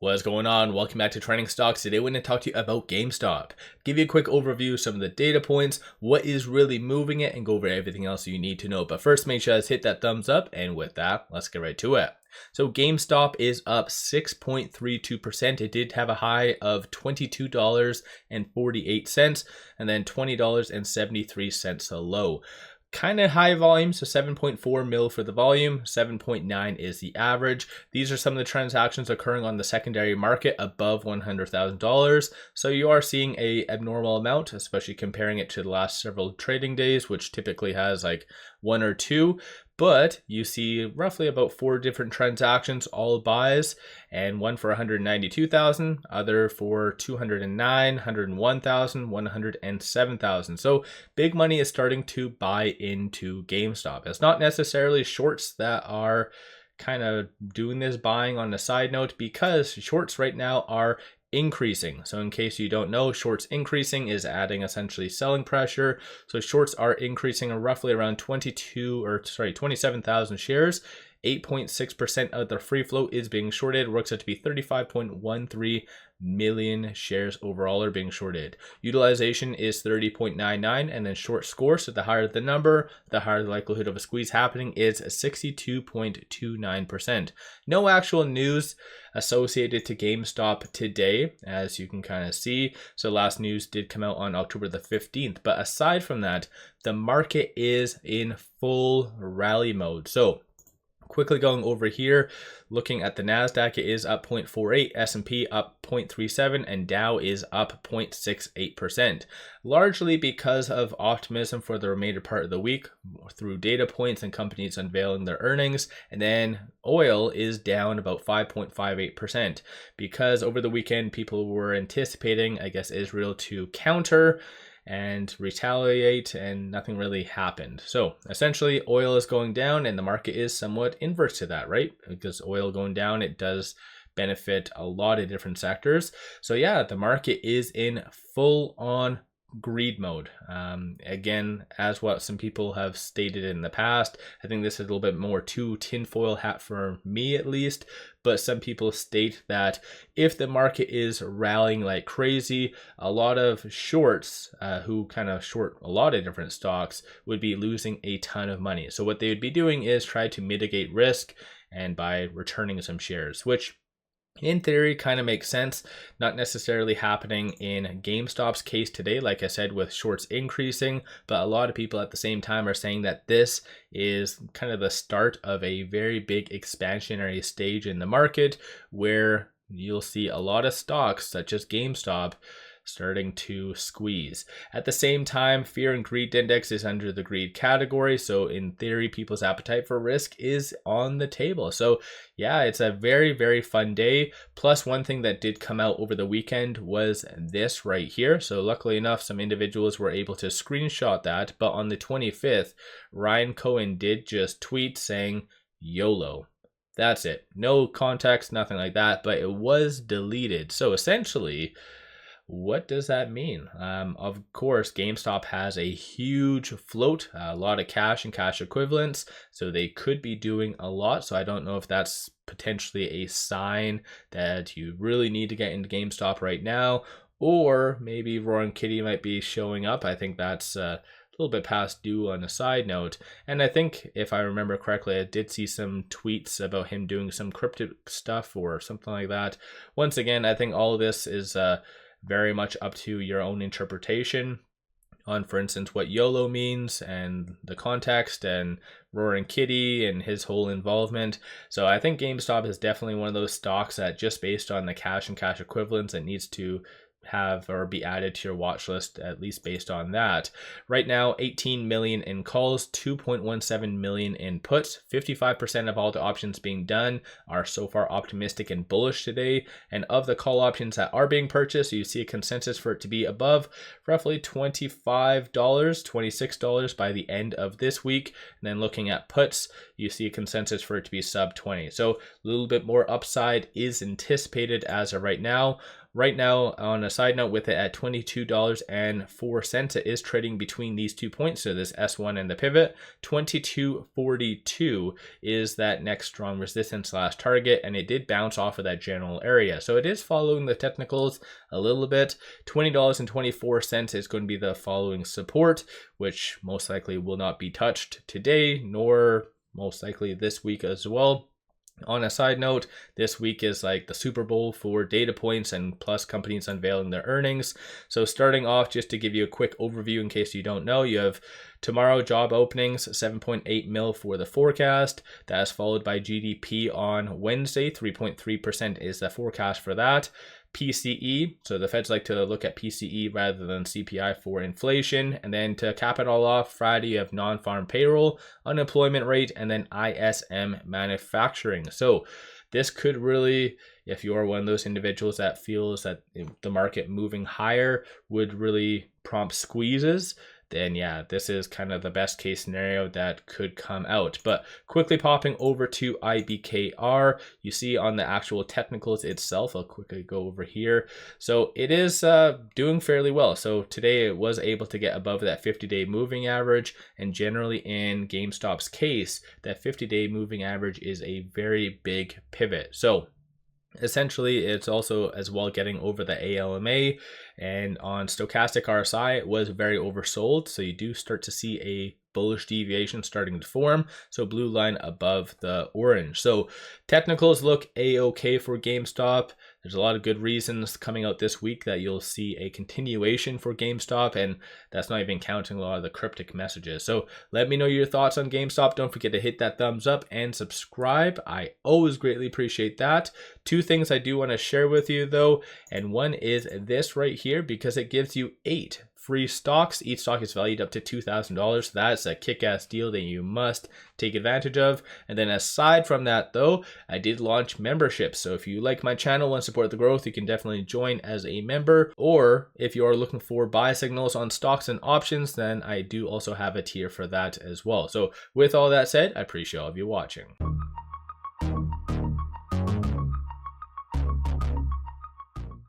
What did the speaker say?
What's going on? Welcome back to Trending Stocks. Today we're going to talk to you about GameStop. Give you a quick overview of some of the data points, what is really moving it, and go over everything else you need to know. But first, make sure to hit that thumbs up, and with that, let's get right to it. So GameStop is up 6.32%. It did have a high of $22.48 and then $20.73 a low. Kind of high volume, so 7.4 mil for the volume, 7.9 is the average. These are some of the transactions occurring on the secondary market above $100,000. So you are seeing a abnormal amount, especially comparing it to the last several trading days, which typically has like one or two. But you see roughly about 4 different transactions, all buys, and one for 192,000, other for 209, 101,000, 107,000. So big money is starting to buy into GameStop. It's not necessarily shorts that are kind of doing this buying on the side note, because shorts right now are increasing. So in case you don't know, shorts increasing is adding essentially selling pressure. So shorts are increasing roughly around 27,000 shares. 8.6% of the free float is being shorted. Works out to be 35.13 million shares overall are being shorted. Utilization is 30.99, and then short score, so the higher the number, the higher the likelihood of a squeeze happening, is 62.29%. No actual news associated to GameStop today, as you can kind of see. So last news did come out on October the 15th. But aside from that, the market is in full rally mode. So quickly going over here, looking at the NASDAQ, it is up 0.48, S&P up 0.37, and Dow is up 0.68%. Largely because of optimism for the remainder part of the week through data points and companies unveiling their earnings. And then oil is down about 5.58% because over the weekend people were anticipating, I guess, Israel to counter and retaliate, and nothing really happened. So essentially oil is going down and the market is somewhat inverse to that, right? Because oil going down, it does benefit a lot of different sectors. So yeah, the market is in full on greed mode. Again, as what some people have stated in the past, I think this is a little bit more too tinfoil hat for me at least, but some people state that if the market is rallying like crazy, a lot of shorts who kind of short a lot of different stocks would be losing a ton of money. So what they would be doing is try to mitigate risk and by returning some shares, which in theory kind of makes sense. Not necessarily happening in GameStop's case today, like I said, with shorts increasing, but a lot of people at the same time are saying that this is kind of the start of a very big expansionary stage in the market where you'll see a lot of stocks such as GameStop starting to squeeze. At the same time, fear and greed index is under the greed category. So in theory, people's appetite for risk is on the table. So yeah, it's a very, very fun day. Plus one thing that did come out over the weekend was this right here. So luckily enough, some individuals were able to screenshot that. But on the 25th, Cohen did just tweet saying YOLO. That's it. No context, nothing like that, but it was deleted. So essentially, what does that mean? Of course, GameStop has a huge float, a lot of cash and cash equivalents, so they could be doing a lot. So I don't know if that's potentially a sign that you really need to get into GameStop right now, or maybe Roaring Kitty might be showing up. I think that's a little bit past due on a side note. And I think if I remember correctly, I did see some tweets about him doing some cryptic stuff or something like that. Once again, I think all of this is very much up to your own interpretation on, for instance, what YOLO means and the context and Roaring Kitty and his whole involvement. So I think GameStop is definitely one of those stocks that just based on the cash and cash equivalents, it needs to have or be added to your watch list, at least based on that. Right now, 18 million in calls, 2.17 million in puts. 55% of all the options being done are so far optimistic and bullish today. And of the call options that are being purchased, you see a consensus for it to be above roughly $25, $26 by the end of this week. And then looking at puts, you see a consensus for it to be sub 20. So a little bit more upside is anticipated as of right now. right now, on a side note, with it at $22.04, it is trading between these 2 points. So this S1 and the pivot, 22.42 is that next strong resistance / target, and it did bounce off of that general area. So it is following the technicals a little bit. $20.24 is going to be the following support, which most likely will not be touched today, nor most likely this week as well. On a side note, this week is like the Super Bowl for data points and plus companies unveiling their earnings. So starting off, just to give you a quick overview in case you don't know, you have tomorrow job openings, 7.8 mil for the forecast. That is followed by GDP on Wednesday, 3.3% is the forecast for that. PCE, so the Feds like to look at PCE rather than CPI for inflation. And then to cap it all off, Friday you have non-farm payroll, unemployment rate, and then ISM manufacturing. So this could really, if you are one of those individuals that feels that the market moving higher would really prompt squeezes, then yeah, this is kind of the best case scenario that could come out. But quickly popping over to IBKR, you see on the actual technicals itself, I'll quickly go over here. So it is doing fairly well. So today it was able to get above that 50-day moving average, and generally in GameStop's case, that 50-day moving average is a very big pivot. So essentially, it's also as well getting over the ALMA, and on stochastic RSI, it was very oversold. So you do start to see a bullish deviation starting to form. So blue line above the orange. So technicals look a-okay for GameStop. There's a lot of good reasons coming out this week that you'll see a continuation for GameStop, and that's not even counting a lot of the cryptic messages. So let me know your thoughts on GameStop. Don't forget to hit that thumbs up and subscribe. I always greatly appreciate that. Two things I do want to share with you though, and one is this right here, because it gives you 8 free stocks. Each stock is valued up to $2,000. That's a kick-ass deal that you must take advantage of. And then aside from that though, I did launch memberships. So if you like my channel and support the growth, you can definitely join as a member. Or if you are looking for buy signals on stocks and options, then I do also have a tier for that as well. So with all that said, I appreciate all of you watching.